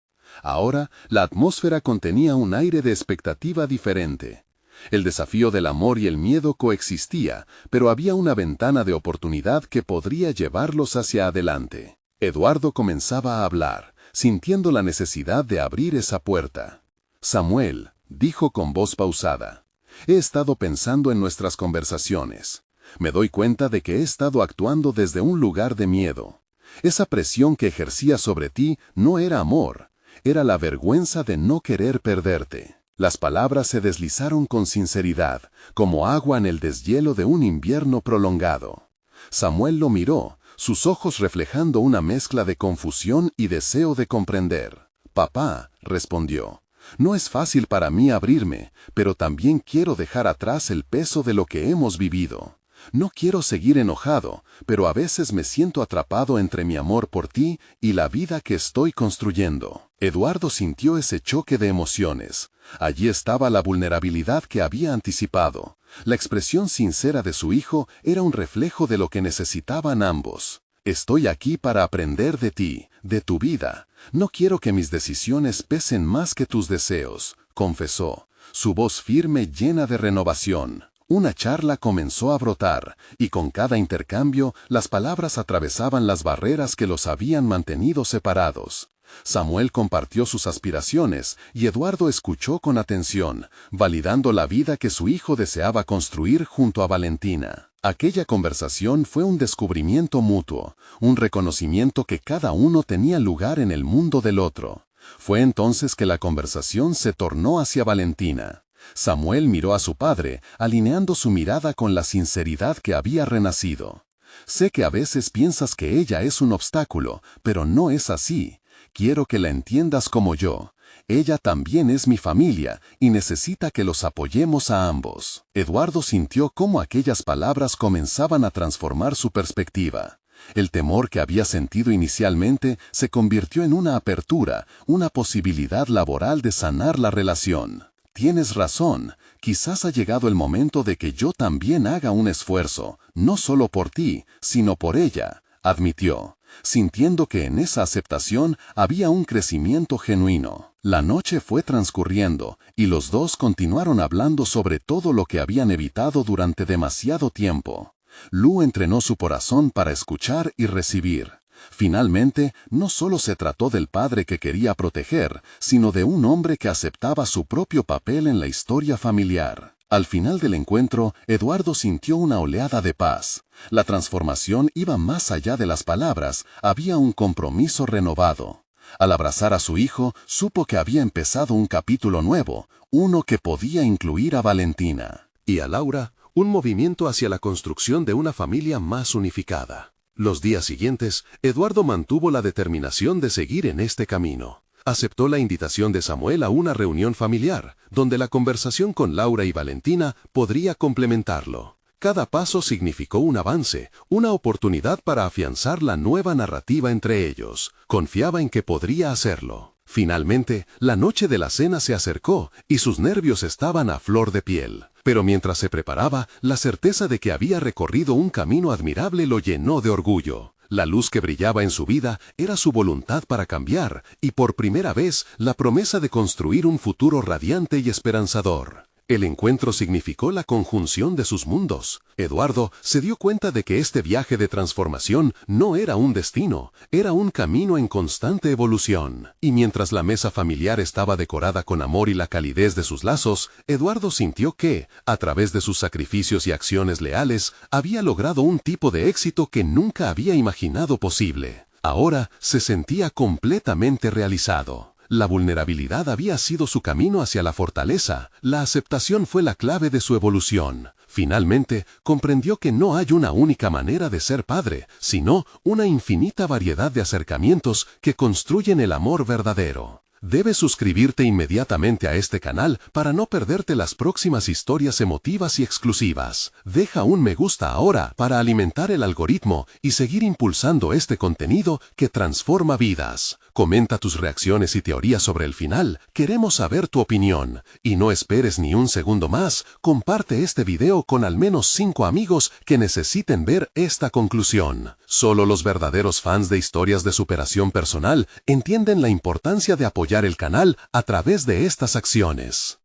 Ahora, la atmósfera contenía un aire de expectativa diferente. El desafío del amor y el miedo coexistía, pero había una ventana de oportunidad que podría llevarlos hacia adelante. Eduardo comenzaba a hablar, sintiendo la necesidad de abrir esa puerta. Samuel, dijo con voz pausada, he estado pensando en nuestras conversaciones. Me doy cuenta de que he estado actuando desde un lugar de miedo. Esa presión que ejercía sobre ti no era amor, era la vergüenza de no querer perderte. Las palabras se deslizaron con sinceridad, como agua en el deshielo de un invierno prolongado. Samuel lo miró, sus ojos reflejando una mezcla de confusión y deseo de comprender. «Papá», respondió, «no es fácil para mí abrirme, pero también quiero dejar atrás el peso de lo que hemos vivido. No quiero seguir enojado, pero a veces me siento atrapado entre mi amor por ti y la vida que estoy construyendo». Eduardo sintió ese choque de emociones. Allí estaba la vulnerabilidad que había anticipado. La expresión sincera de su hijo era un reflejo de lo que necesitaban ambos. «Estoy aquí para aprender de ti, de tu vida. No quiero que mis decisiones pesen más que tus deseos», confesó, su voz firme llena de renovación. Una charla comenzó a brotar, y con cada intercambio las palabras atravesaban las barreras que los habían mantenido separados. Samuel compartió sus aspiraciones y Eduardo escuchó con atención, validando la vida que su hijo deseaba construir junto a Valentina. Aquella conversación fue un descubrimiento mutuo, un reconocimiento que cada uno tenía lugar en el mundo del otro. Fue entonces que la conversación se tornó hacia Valentina. Samuel miró a su padre, alineando su mirada con la sinceridad que había renacido. «Sé que a veces piensas que ella es un obstáculo, pero no es así. Quiero que la entiendas como yo. Ella también es mi familia y necesita que los apoyemos a ambos». Eduardo sintió cómo aquellas palabras comenzaban a transformar su perspectiva. El temor que había sentido inicialmente se convirtió en una apertura, una posibilidad laboral de sanar la relación. «Tienes razón, quizás ha llegado el momento de que yo también haga un esfuerzo, no solo por ti, sino por ella», admitió, sintiendo que en esa aceptación había un crecimiento genuino. La noche fue transcurriendo, y los dos continuaron hablando sobre todo lo que habían evitado durante demasiado tiempo. Lu entrenó su corazón para escuchar y recibir. Finalmente, no solo se trató del padre que quería proteger, sino de un hombre que aceptaba su propio papel en la historia familiar. Al final del encuentro, Eduardo sintió una oleada de paz. La transformación iba más allá de las palabras, había un compromiso renovado. Al abrazar a su hijo, supo que había empezado un capítulo nuevo, uno que podía incluir a Valentina. Y a Laura, un movimiento hacia la construcción de una familia más unificada. Los días siguientes, Eduardo mantuvo la determinación de seguir en este camino. Aceptó la invitación de Samuel a una reunión familiar, donde la conversación con Laura y Valentina podría complementarlo. Cada paso significó un avance, una oportunidad para afianzar la nueva narrativa entre ellos. Confiaba en que podría hacerlo. Finalmente, la noche de la cena se acercó y sus nervios estaban a flor de piel. Pero mientras se preparaba, la certeza de que había recorrido un camino admirable lo llenó de orgullo. La luz que brillaba en su vida era su voluntad para cambiar, y por primera vez la promesa de construir un futuro radiante y esperanzador. El encuentro significó la conjunción de sus mundos. Eduardo se dio cuenta de que este viaje de transformación no era un destino, era un camino en constante evolución. Y mientras la mesa familiar estaba decorada con amor y la calidez de sus lazos, Eduardo sintió que, a través de sus sacrificios y acciones leales, había logrado un tipo de éxito que nunca había imaginado posible. Ahora se sentía completamente realizado. La vulnerabilidad había sido su camino hacia la fortaleza, la aceptación fue la clave de su evolución. Finalmente, comprendió que no hay una única manera de ser padre, sino una infinita variedad de acercamientos que construyen el amor verdadero. Debes suscribirte inmediatamente a este canal para no perderte las próximas historias emotivas y exclusivas. Deja un me gusta ahora para alimentar el algoritmo y seguir impulsando este contenido que transforma vidas. Comenta tus reacciones y teorías sobre el final, queremos saber tu opinión. Y no esperes ni un segundo más, comparte este video con al menos 5 amigos que necesiten ver esta conclusión. Solo los verdaderos fans de historias de superación personal entienden la importancia de apoyar el canal a través de estas acciones.